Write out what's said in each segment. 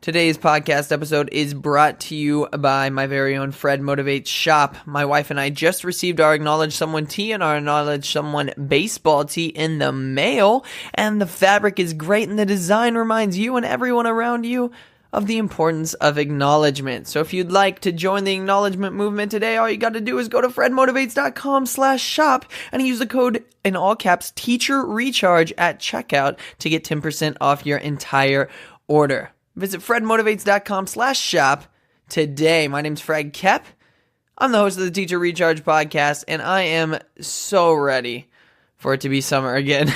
Today's podcast episode is brought to you by my very own Fred Motivates shop. My wife and I just received our Acknowledge Someone tee and our Acknowledge Someone baseball tee in the mail, and the fabric is great and the design reminds you and everyone around you of the importance of acknowledgement. So if you'd like to join the acknowledgement movement today, all you got to do is go to fredmotivates.com/shop and use the code in all caps TEACHERRECHARGE at checkout to get 10% off your entire order. Visit fredmotivates.com/shop today. My name's Fred Kep. I'm the host of the Teacher Recharge podcast, and I am so ready for it to be summer again.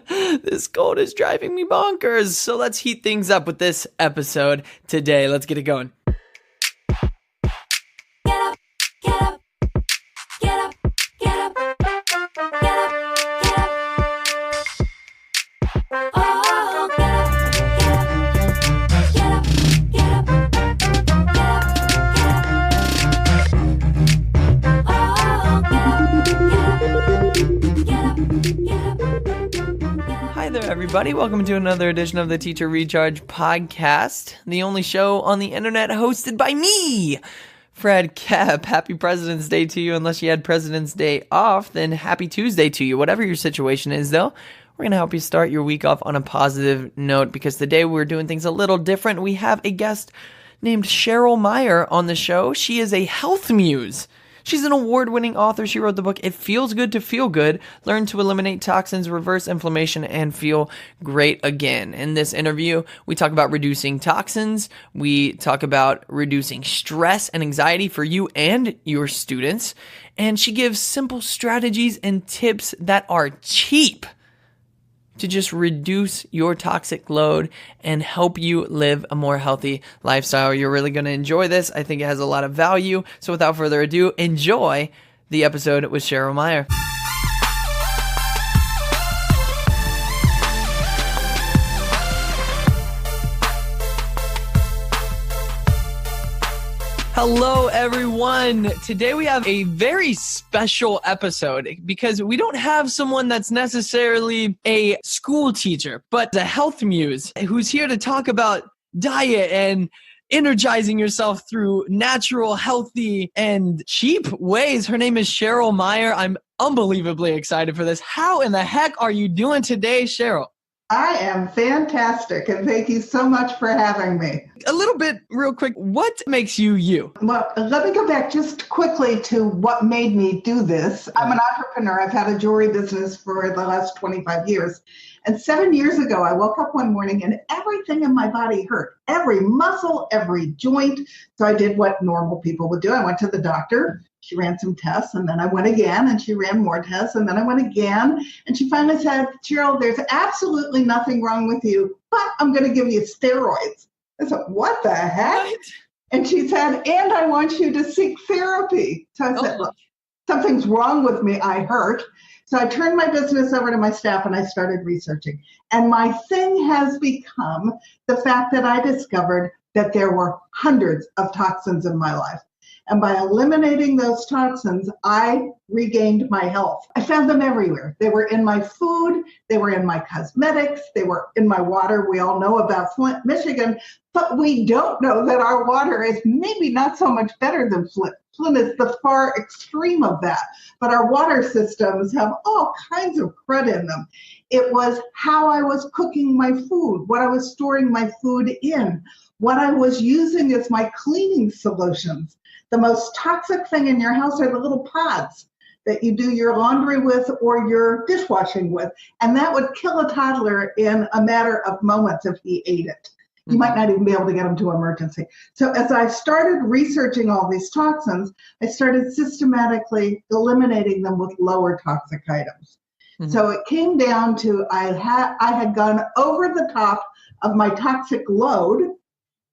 This cold is driving me bonkers. So let's heat things up with this episode today. Let's get it going. Get up, get up, get up, get up, get up, get up. Oh, get up, get up, get up, get up, get up, get up. Oh, get up, get up. Hi there, everybody. Welcome to another edition of the Teacher Recharge podcast, the only show on the internet hosted by me, Fred Kep. Happy President's Day to you. Unless you had President's Day off, then happy Tuesday to you. Whatever your situation is, though, we're going to help you start your week off on a positive note, because today we're doing things a little different. We have a guest named Cheryl Meyer on the show. She is a health muse. She's an award-winning author. She wrote the book, It Feels Good to Feel Good, Learn to Eliminate Toxins, Reverse Inflammation, and Feel Great Again. In this interview, we talk about reducing toxins. We talk about reducing stress and anxiety for you and your students. And she gives simple strategies and tips that are cheap to just reduce your toxic load and help you live a more healthy lifestyle. You're really going to enjoy this. I think it has a lot of value. So without further ado, enjoy the episode with Cheryl Meyer. Hello, everyone. Today we have a very special episode because we don't have someone that's necessarily a school teacher, but a health muse who's here to talk about diet and energizing yourself through natural, healthy, and cheap ways. Her name is Cheryl Meyer. I'm unbelievably excited for this. How in the heck are you doing today, Cheryl? I am fantastic, and thank you so much for having me. A little bit real quick, what makes you you? Well, let me go back just quickly to what made me do this. I'm an entrepreneur. I've had a jewelry business for the last 25 years. And 7 years ago, I woke up one morning and everything in my body hurt. Every muscle, every joint. So I did what normal people would do. I went to the doctor. She ran some tests, and then I went again, and she ran more tests, and then I went again. And she finally said, Cheryl, there's absolutely nothing wrong with you, but I'm going to give you steroids. I said, what the heck? What? And she said, and I want you to seek therapy. So I said, look, something's wrong with me. I hurt. So I turned my business over to my staff, and I started researching. And my thing has become the fact that I discovered that there were hundreds of toxins in my life. And by eliminating those toxins, I regained my health. I found them everywhere. They were in my food. They were in my cosmetics. They were in my water. We all know about Flint, Michigan, but we don't know that our water is maybe not so much better than Flint. Flint is the far extreme of that. But our water systems have all kinds of crud in them. It was how I was cooking my food, what I was storing my food in, what I was using as my cleaning solutions. The most toxic thing in your house are the little pods that you do your laundry with or your dishwashing with. And that would kill a toddler in a matter of moments if he ate it. You might not even be able to get him to emergency. So as I started researching all these toxins, I started systematically eliminating them with lower toxic items. Mm-hmm. So it came down to I had gone over the top of my toxic load,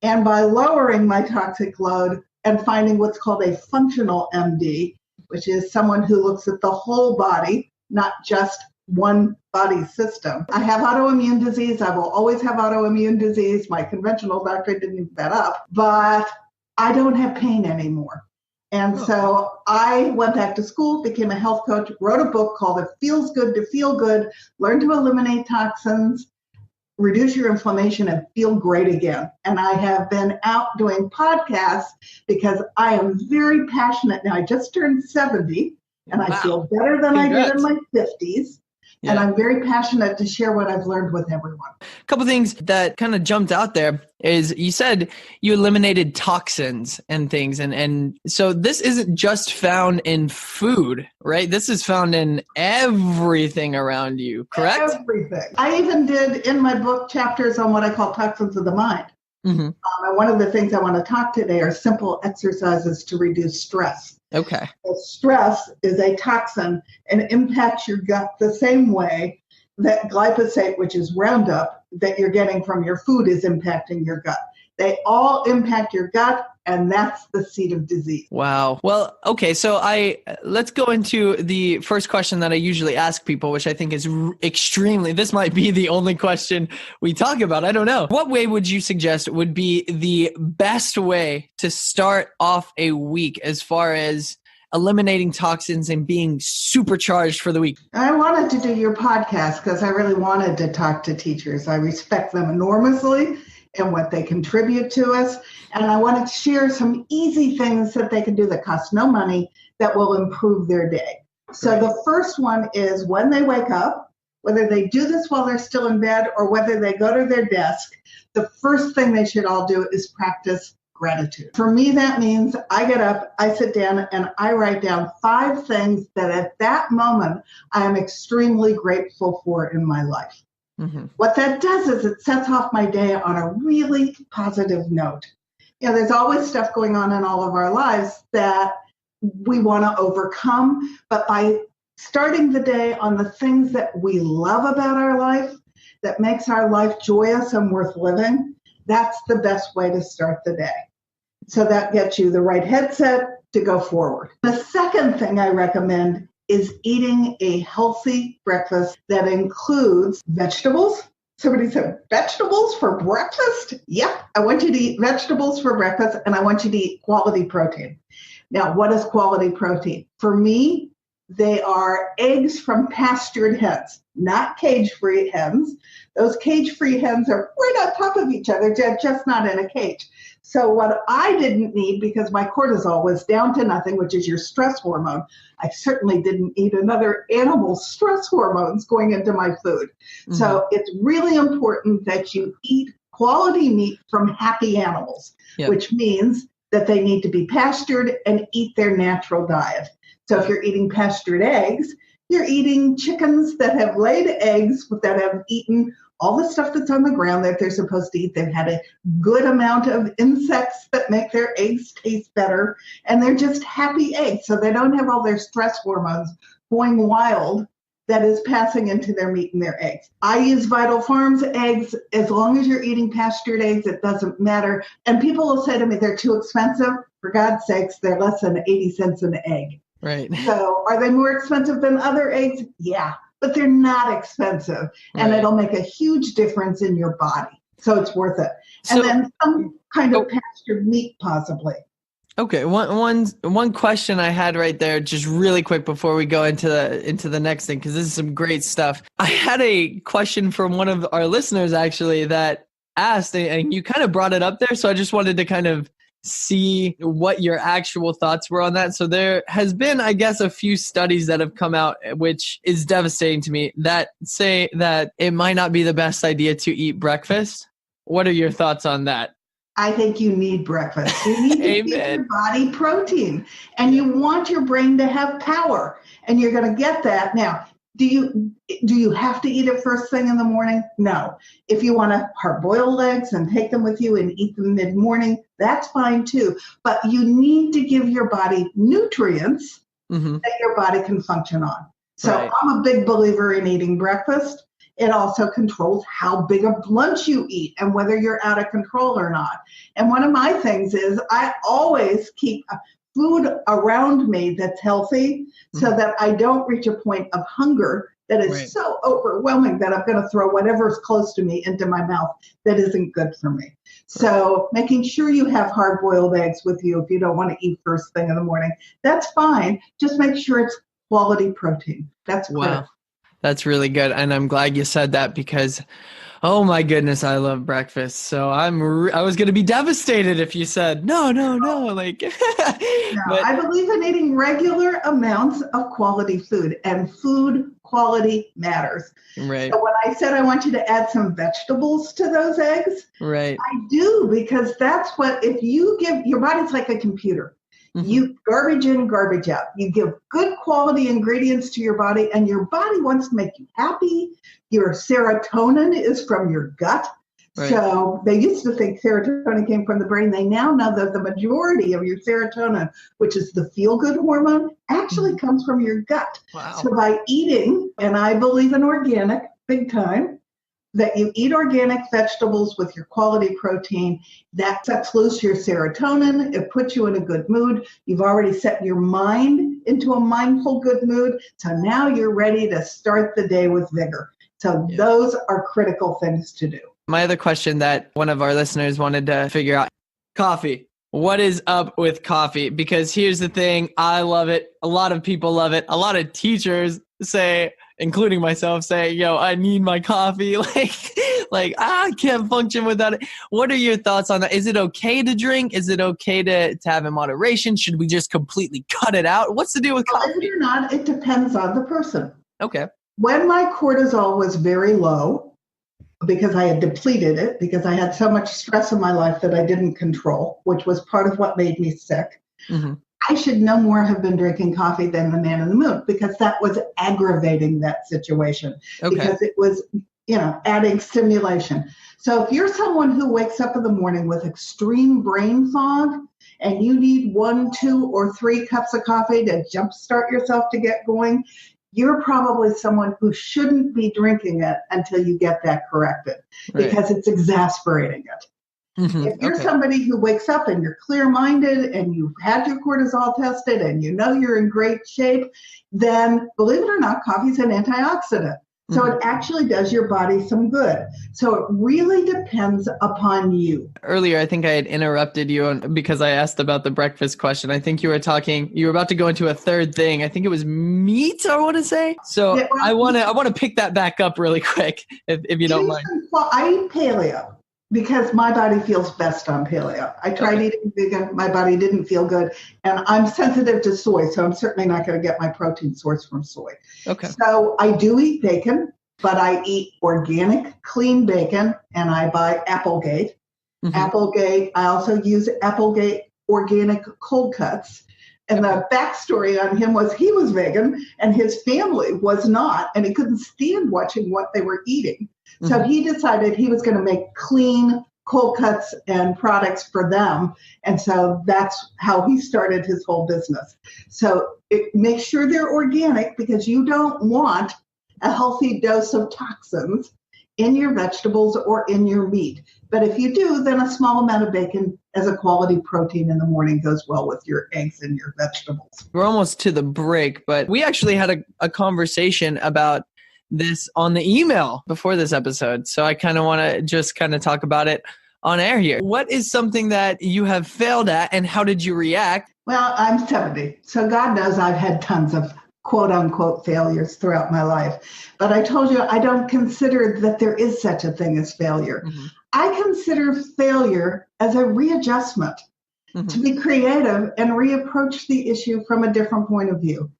and by lowering my toxic load, and finding what's called a functional MD, which is someone who looks at the whole body, not just one body system. I have autoimmune disease. I will always have autoimmune disease. My conventional doctor didn't give that up, but I don't have pain anymore. And so I went back to school, became a health coach, wrote a book called It Feels Good to Feel Good, Learn to Eliminate Toxins, reduce your inflammation and feel great again. And I have been out doing podcasts because I am very passionate now. I just turned 70 and I feel better than I did in my 50s. Yeah. And I'm very passionate to share what I've learned with everyone. A couple things that kind of jumped out there is you said you eliminated toxins and things. And so this isn't just found in food, right? This is found in everything around you, correct? Everything. I even did in my book chapters on what I call toxins of the mind. Mm-hmm. And one of the things I want to talk today are simple exercises to reduce stress. Okay. Stress is a toxin and impacts your gut the same way that glyphosate, which is Roundup, that you're getting from your food is impacting your gut. They all impact your gut, and that's the seed of disease. Wow. Well, okay. So let's go into the first question that I usually ask people, which I think is this might be the only question we talk about. I don't know. What way would you suggest would be the best way to start off a week as far as eliminating toxins and being supercharged for the week? I wanted to do your podcast because I really wanted to talk to teachers. I respect them enormously and what they contribute to us. And I wanted to share some easy things that they can do that cost no money that will improve their day. So the first one is when they wake up, whether they do this while they're still in bed or whether they go to their desk, the first thing they should all do is practice gratitude. For me, that means I get up, I sit down, and I write down 5 things that at that moment I am extremely grateful for in my life. Mm-hmm. What that does is it sets off my day on a really positive note. There's always stuff going on in all of our lives that we want to overcome, but by starting the day on the things that we love about our life, that makes our life joyous and worth living, that's the best way to start the day. So that gets you the right headset to go forward. The second thing I recommend is eating a healthy breakfast that includes vegetables. Somebody said, vegetables for breakfast? Yep, I want you to eat vegetables for breakfast, and I want you to eat quality protein. Now, what is quality protein? For me, they are eggs from pastured hens, not cage-free hens. Those cage-free hens are right on top of each other, they're just not in a cage. So what I didn't need, because my cortisol was down to nothing, which is your stress hormone, I certainly didn't need another animal's stress hormones going into my food. Mm-hmm. So it's really important that you eat quality meat from happy animals, which means that they need to be pastured and eat their natural diet. So if you're eating pastured eggs, you're eating chickens that have laid eggs that have eaten all the stuff that's on the ground that they're supposed to eat. They've had a good amount of insects that make their eggs taste better, and they're just happy eggs. So they don't have all their stress hormones going wild that is passing into their meat and their eggs. I use Vital Farms eggs. As long as you're eating pastured eggs, it doesn't matter. And people will say to me, they're too expensive. For God's sakes, they're less than 80 cents an egg. Right. So are they more expensive than other eggs? Yeah, but they're not expensive. And it'll make a huge difference in your body. So it's worth it. And then some kind of pastured meat possibly. Okay, one question I had right there, just really quick before we go into the next thing, because this is some great stuff. I had a question from one of our listeners actually that asked, and you kind of brought it up there, so I just wanted to kind of see what your actual thoughts were on that. So there has been, I guess, a few studies that have come out, which is devastating to me, that say that it might not be the best idea to eat breakfast. What are your thoughts on that? I think you need breakfast. You need to feed your body protein, and you want your brain to have power, and you're going to get that. Now, do you have to eat it first thing in the morning? No. If you want to hard-boiled eggs and take them with you and eat them mid-morning, that's fine too. But you need to give your body nutrients that your body can function on. So I'm a big believer in eating breakfast. It also controls how big a lunch you eat and whether you're out of control or not. And one of my things is I always keep food around me that's healthy so that I don't reach a point of hunger that is so overwhelming that I'm going to throw whatever's close to me into my mouth that isn't good for me. So making sure you have hard-boiled eggs with you if you don't want to eat first thing in the morning, that's fine. Just make sure it's quality protein. That's clear. Wow. That's really good. And I'm glad you said that because, oh my goodness, I love breakfast. So I was going to be devastated if you said, no, like, No, but I believe in eating regular amounts of quality food, and food quality matters. right, So when I said I want you to add some vegetables to those eggs, right. I do, because that's what, if you give, your body's like a computer. Mhm. You garbage in, garbage out. You give good quality ingredients to your body, and your body wants to make you happy. Your serotonin is from your gut. Right. So they used to think serotonin came from the brain. They now know that the majority of your serotonin, which is the feel-good hormone, actually comes from your gut. Wow. So by eating, and I believe in organic big time, that you eat organic vegetables with your quality protein, that sets loose your serotonin. It puts you in a good mood. You've already set your mind into a mindful good mood. So now you're ready to start the day with vigor. So those are critical things to do. My other question that one of our listeners wanted to figure out, coffee. What is up with coffee? Because here's the thing, I love it. A lot of people love it. A lot of teachers say, including myself, say, yo, I need my coffee. Like I can't function without it. What are your thoughts on that? Is it okay to drink? Is it okay to have in moderation? Should we just completely cut it out? What's the deal with Believe coffee? it or not, it depends on the person. Okay. When my cortisol was very low, because I had depleted it, because I had so much stress in my life that I didn't control, which was part of what made me sick, I should no more have been drinking coffee than the man in the moon, because that was aggravating that situation, because it was, adding stimulation. So if you're someone who wakes up in the morning with extreme brain fog and you need 1, 2, or 3 cups of coffee to jumpstart yourself to get going, you're probably someone who shouldn't be drinking it until you get that corrected, because it's exasperating it. If you're somebody who wakes up and you're clear-minded and you've had your cortisol tested and you know you're in great shape, then believe it or not, coffee's an antioxidant. So it actually does your body some good. So it really depends upon you. Earlier, I think I had interrupted you because I asked about the breakfast question. I think you were about to go into a third thing. I think it was meat, I want to say. So yeah, I want to pick that back up really quick, if you don't mind. Well, I eat paleo because my body feels best on paleo. I tried eating vegan. My body didn't feel good. And I'm sensitive to soy, so I'm certainly not going to get my protein source from soy. Okay. So I do eat bacon, but I eat organic, clean bacon, and I buy Applegate. Applegate, I also use Applegate organic cold cuts. And the backstory on him was he was vegan and his family was not, and he couldn't stand watching what they were eating. So he decided he was going to make clean cold cuts and products for them. And so that's how he started his whole business. So make sure they're organic, because you don't want a healthy dose of toxins in your vegetables or in your meat. But if you do, then a small amount of bacon as a quality protein in the morning goes well with your eggs and your vegetables. We're almost to the break, but we actually had a conversation about this on the email before this episode. So I kind of want to just kind of talk about it on air here. What is something that you have failed at and how did you react? Well, I'm 70, so God knows I've had tons of quote unquote failures throughout my life. But I told you, I don't consider that there is such a thing as failure. I consider failure as a readjustment, to be creative and reapproach the issue from a different point of view.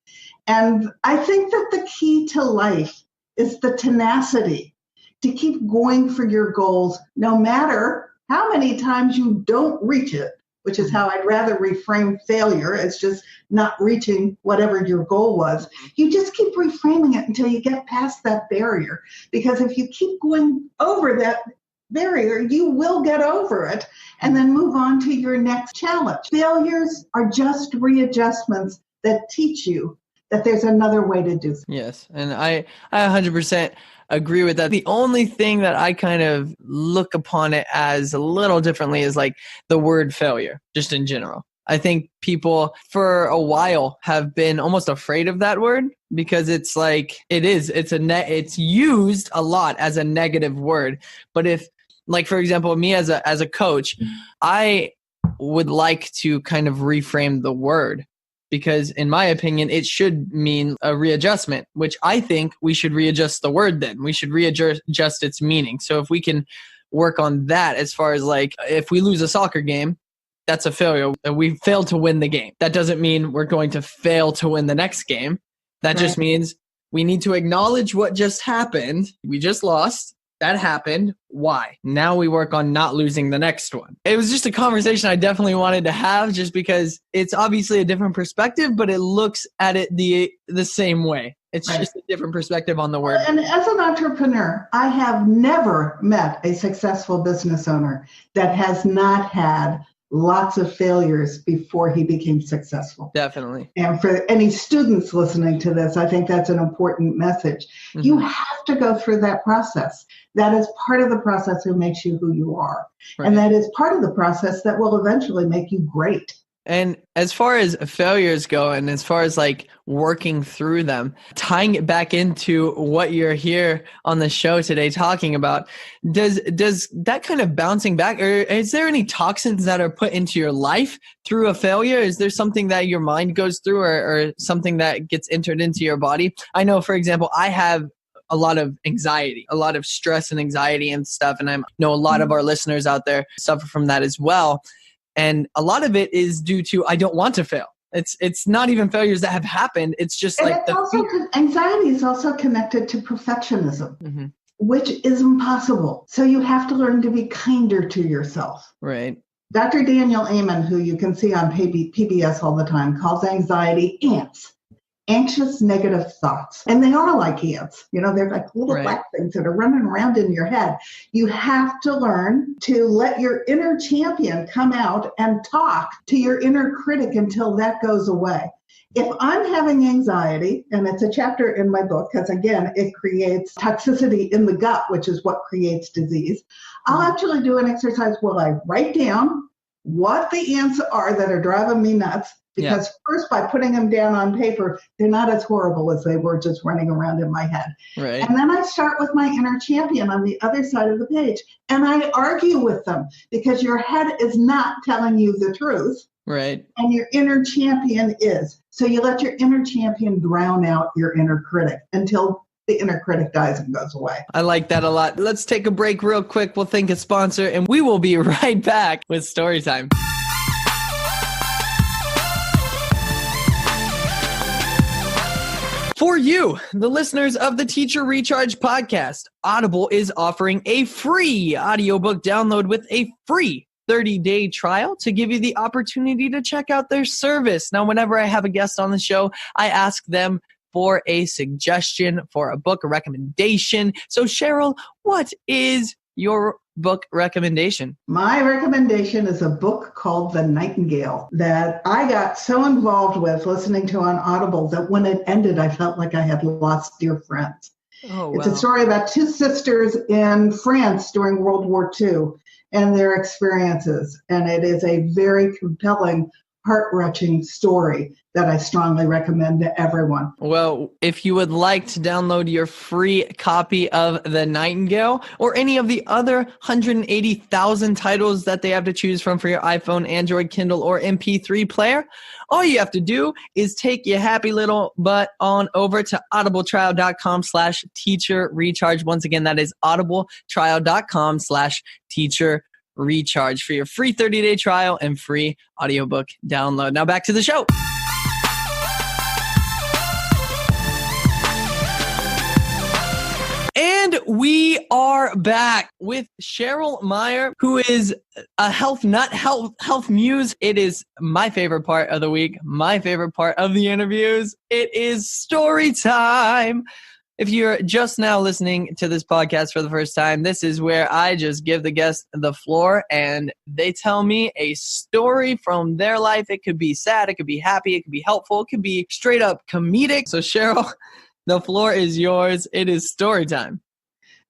And I think that the key to life is the tenacity to keep going for your goals, no matter how many times you don't reach it, which is how I'd rather reframe failure as just not reaching whatever your goal was. You just keep reframing it until you get past that barrier. Because if you keep going over that barrier, you will get over it and then move on to your next challenge. Failures are just readjustments that teach you that there's another way to do things. Yes, and I 100% agree with that. The only thing that I kind of look upon it as a little differently is like the word failure, just in general. I think people for a while have been almost afraid of that word because it's like it's used a lot as a negative word. But if, like, for example, me as a coach, I would like to kind of reframe the word because in my opinion, it should mean a readjustment, which I think we should readjust the word then. We should readjust its meaning. So if we can work on that as far as like, if we lose a soccer game, that's a failure. We failed to win the game. That doesn't mean we're going to fail to win the next game. That just means we need to acknowledge what just happened. We just lost. That happened. Why? Now we work on not losing the next one. It was just a conversation I definitely wanted to have just because it's obviously a different perspective, but it looks at it the same way. It's just a different perspective on the word. And as an entrepreneur, I have never met a successful business owner that has not had lots of failures before he became successful. Definitely. And for any students listening to this, I think that's an important message. Mm-hmm. You have to go through that process. That is part of the process that makes you who you are. Right. And that is part of the process that will eventually make you great. And as far as failures go, and as far as like working through them, tying it back into what you're here on the show today talking about, does that kind of bouncing back, or is there any toxins that are put into your life through a failure? Is there something that your mind goes through or something that gets entered into your body? I know, for example, I have a lot of anxiety, a lot of stress and anxiety and stuff. And I know a lot of our listeners out there suffer from that as well. And a lot of it is due to, I don't want to fail. It's not even failures that have happened. It's just like anxiety is also connected to perfectionism, which is impossible. So you have to learn to be kinder to yourself. Right. Dr. Daniel Amen, who you can see on PBS all the time, calls anxiety ants. Anxious, negative thoughts. And they are like ants. You know, they're like little black things that are running around in your head. You have to learn to let your inner champion come out and talk to your inner critic until that goes away. If I'm having anxiety, and it's a chapter in my book, because again, it creates toxicity in the gut, which is what creates disease, I'll actually do an exercise where I write down what the ants are that are driving me nuts. Because first, by putting them down on paper, they're not as horrible as they were just running around in my head. Right. And then I start with my inner champion on the other side of the page. And I argue with them because your head is not telling you the truth. Right. And your inner champion is. So you let your inner champion drown out your inner critic until the inner critic dies and goes away. I like that a lot. Let's take a break real quick. We'll thank a sponsor and we will be right back with story time. For you, the listeners of the Teacher Recharge podcast, Audible is offering a free audiobook download with a free 30-day trial to give you the opportunity to check out their service. Now, whenever I have a guest on the show, I ask them for a suggestion for a book, a recommendation. So, Cheryl, what is your book recommendation? My recommendation is a book called The Nightingale that I got so involved with listening to on Audible that when it ended, I felt like I had lost dear friends. Oh, wow. It's a story about two sisters in France during World War II and their experiences. And it is a very compelling, heart-wrenching story that I strongly recommend to everyone. Well, if you would like to download your free copy of The Nightingale or any of the other 180,000 titles that they have to choose from for your iPhone, Android, Kindle, or MP3 player, all you have to do is take your happy little butt on over to audibletrial.com/teacher-recharge. Once again, that is audibletrial.com/teacher-recharge for your free 30-day trial and free audiobook download. Now back to the show. And we are back with Cheryl Meyer, who is a health nut, health muse. It is my favorite part of the week, my favorite part of the interviews. It is story time. If you're just now listening to this podcast for the first time, this is where I just give the guest the floor and they tell me a story from their life. It could be sad, it could be happy, it could be helpful, it could be straight up comedic. So Cheryl, the floor is yours. It is story time.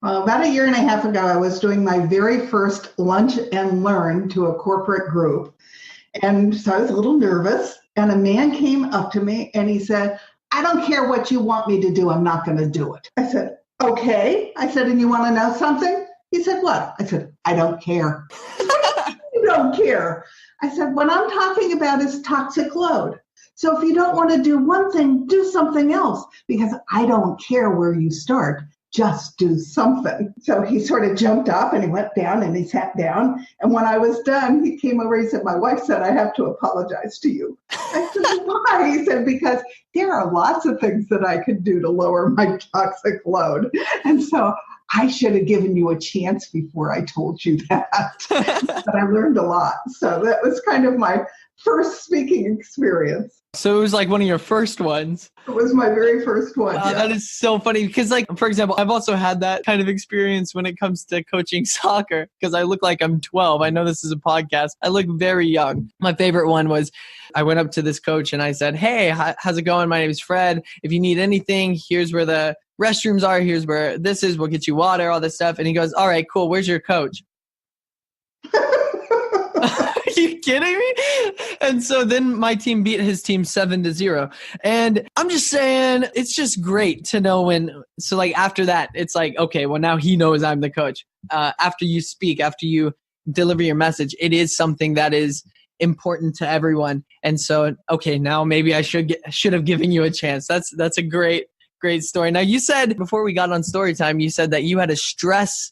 Well, about a year and a half ago, I was doing my very first lunch and learn to a corporate group. And so I was a little nervous. And a man came up to me and he said, "I don't care what you want me to do. I'm not going to do it." I said, "Okay." I said, "And you want to know something?" He said, "What?" I said, "I don't care." "You don't care." I said, "What I'm talking about is toxic load." So if you don't want to do one thing, do something else, because I don't care where you start. Just do something. So he sort of jumped up and he went down and he sat down. And when I was done, he came over. He said, my wife said, I have to apologize to you. I said, why? He said, because there are lots of things that I could do to lower my toxic load. And so I should have given you a chance before I told you that. But I learned a lot. So that was kind of my first speaking experience. So it was like one of your first ones. It was my very first one. Wow, that is so funny because, like, for example, I've also had that kind of experience when it comes to coaching soccer because I look like I'm 12. I know this is a podcast. I look very young. My favorite one was I went up to this coach and I said, hey, how's it going? My name is Fred. If you need anything, here's where the restrooms are. Here's where this is. We'll get you water, all this stuff. And he goes, all right, cool. Where's your coach? Are you kidding me? And so then my team beat his team 7-0. And I'm just saying, it's just great to know when, so like after that, it's like, okay, well now he knows I'm the coach. After you speak, after you deliver your message, it is something that is important to everyone. And so, okay, now maybe I should have given you a chance. That's a great story. Now you said before we got on story time, you said that you had a stress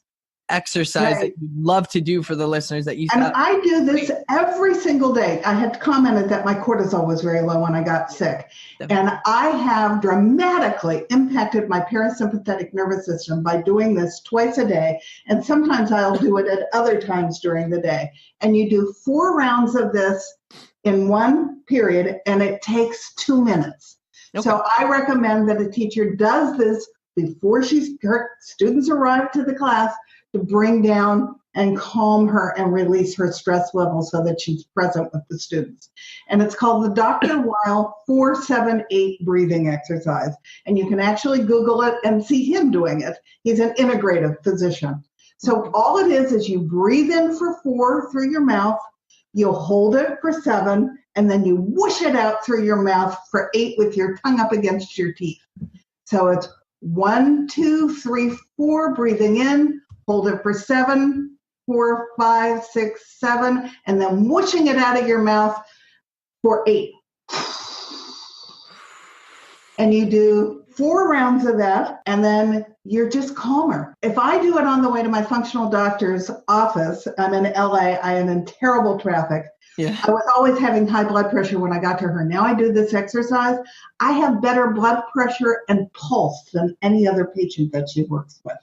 exercise that you love to do for the listeners that you and I do this every single day. I had commented that my cortisol was very low when I got sick. And I have dramatically impacted my parasympathetic nervous system by doing this twice a day. And sometimes I'll do it at other times during the day. And you do 4 rounds of this in one period, and it takes 2 minutes. Okay. So I recommend that a teacher does this before her students arrive to the class, to bring down and calm her and release her stress level so that she's present with the students. And it's called the Dr. Weil 4-7-8 breathing exercise. And you can actually Google it and see him doing it. He's an integrative physician. So all it is you breathe in for 4 through your mouth, you'll hold it for 7, and then you whoosh it out through your mouth for 8 with your tongue up against your teeth. So it's 1, 2, 3, 4, breathing in, hold it for 7, 4, 5, 6, 7, and then whooshing it out of your mouth for 8. And you do 4 rounds of that, and then you're just calmer. If I do it on the way to my functional doctor's office, I'm in LA, I am in terrible traffic. Yeah. I was always having high blood pressure when I got to her. Now I do this exercise. I have better blood pressure and pulse than any other patient that she works with.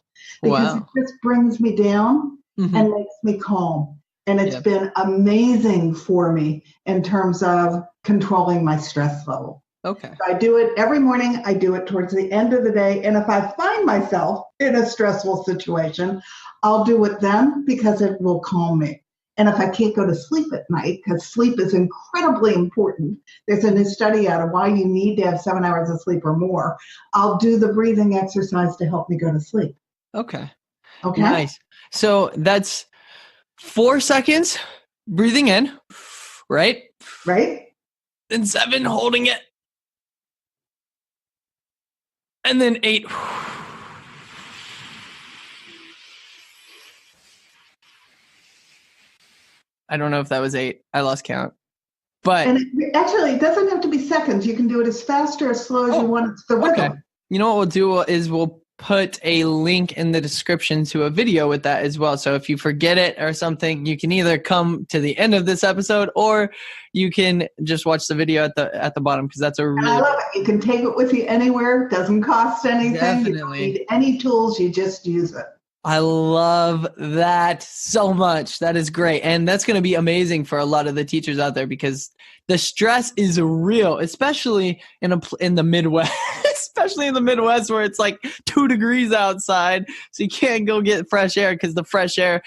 Because it just brings me down and makes me calm. And it's been amazing for me in terms of controlling my stress level. Okay. So I do it every morning. I do it towards the end of the day. And if I find myself in a stressful situation, I'll do it then because it will calm me. And if I can't go to sleep at night, because sleep is incredibly important, there's a new study out of why you need to have 7 hours of sleep or more, I'll do the breathing exercise to help me go to sleep. Okay. Nice. So that's 4 seconds breathing in, right? Right. Then 7 holding it. And then 8. I don't know if that was 8. I lost count. But it doesn't have to be seconds. You can do it as fast or as slow as you want. It's the rhythm. Okay. You know what we'll do is we'll put a link in the description to a video with that as well. So if you forget it or something, you can either come to the end of this episode or you can just watch the video at the bottom because that's a really. I love it. You can take it with you anywhere. Doesn't cost anything. Definitely. You don't need any tools. You just use it. I love that so much. That is great. And that's going to be amazing for a lot of the teachers out there because the stress is real, especially in the Midwest, especially in the Midwest where it's like 2 degrees outside. So you can't go get fresh air because the fresh air,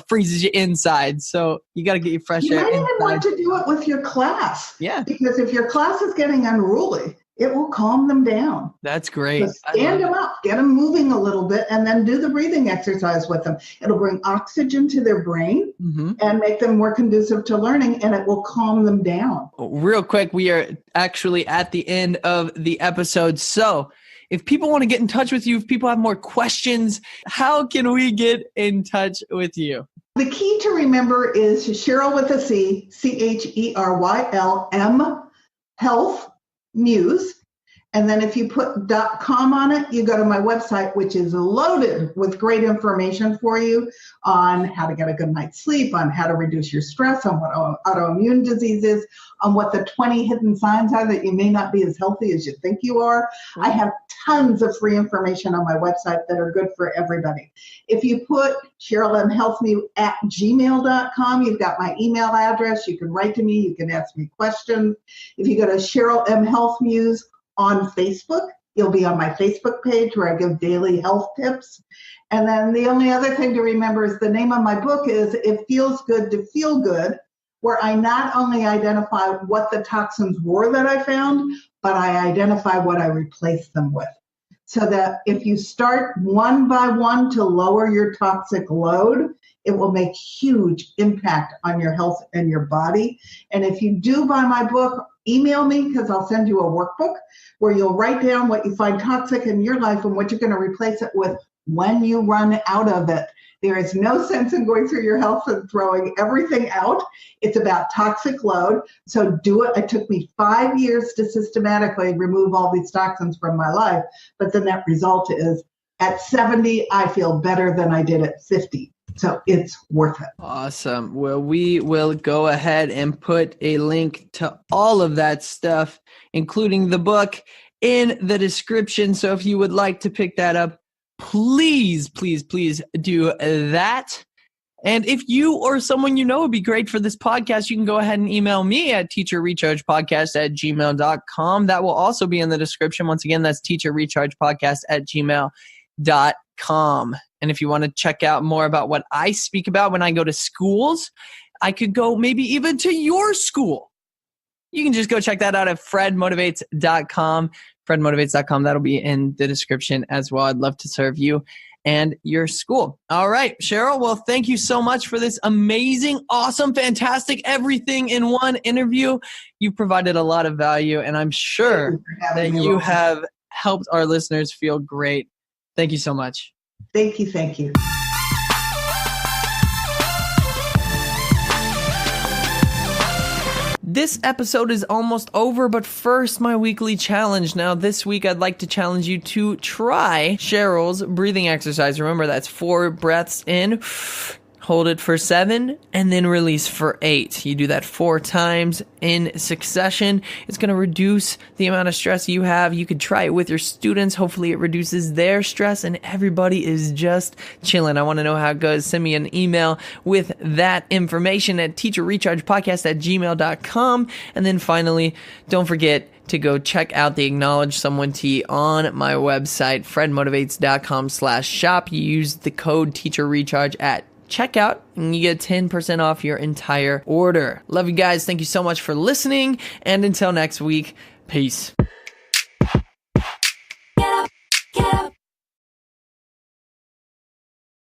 freezes you inside. So you got to get your fresh air inside. You might even want to do it with your class. Yeah. Because if your class is getting unruly, it will calm them down. That's great. So stand them up, get them moving a little bit, and then do the breathing exercise with them. It'll bring oxygen to their brain and make them more conducive to learning, and it will calm them down. Real quick, we are actually at the end of the episode. So if people want to get in touch with you, if people have more questions, how can we get in touch with you? The key to remember is Cheryl with a C, CHERYLM, Health Muse. And then if you put .com on it, you go to my website, which is loaded with great information for you on how to get a good night's sleep, on how to reduce your stress, on what autoimmune disease is, on what the 20 hidden signs are that you may not be as healthy as you think you are. I have tons of free information on my website that are good for everybody. If you put CherylMHealthMuse@gmail.com, you've got my email address. You can write to me. You can ask me questions. If you go to Cheryl M. Health Muse on Facebook, you'll be on my Facebook page where I give daily health tips. And then the only other thing to remember is the name of my book is It Feels Good to Feel Good, where I not only identify what the toxins were that I found, but I identify what I replace them with. So that if you start one by one to lower your toxic load, it will make huge impact on your health and your body. And if you do buy my book, email me because I'll send you a workbook where you'll write down what you find toxic in your life and what you're going to replace it with when you run out of it. There is no sense in going through your health and throwing everything out. It's about toxic load. So do it. It took me 5 years to systematically remove all these toxins from my life. But the net result is at 70, I feel better than I did at 50. So it's worth it. Awesome. Well, we will go ahead and put a link to all of that stuff, including the book, in the description. So if you would like to pick that up, please, please, please do that. And if you or someone you know would be great for this podcast, you can go ahead and email me at teacherrechargepodcast@gmail.com. That will also be in the description. Once again, that's teacherrechargepodcast@gmail.com. And if you want to check out more about what I speak about when I go to schools, I could go maybe even to your school. You can just go check that out at fredmotivates.com. fredmotivates.com. That'll be in the description as well. I'd love to serve you and your school. All right, Cheryl. Well, thank you so much for this amazing, awesome, fantastic, everything in one interview. You provided a lot of value, and I'm sure that you have helped our listeners feel great. Thank you so much. Thank you. Thank you. This episode is almost over, but first, my weekly challenge. Now, this week, I'd like to challenge you to try Cheryl's breathing exercise. Remember, that's 4 breaths in, hold it for 7, and then release for 8. You do that 4 times in succession. It's going to reduce the amount of stress you have. You could try it with your students. Hopefully, it reduces their stress, and everybody is just chilling. I want to know how it goes. Send me an email with that information at teacherrechargepodcast@gmail.com. And then finally, don't forget to go check out the Acknowledge Someone Tea on my website, fredmotivates.com/shop. You use the code teacherrecharge at checkout and you get 10% off your entire order. Love you guys. Thank you so much for listening. And until next week, peace.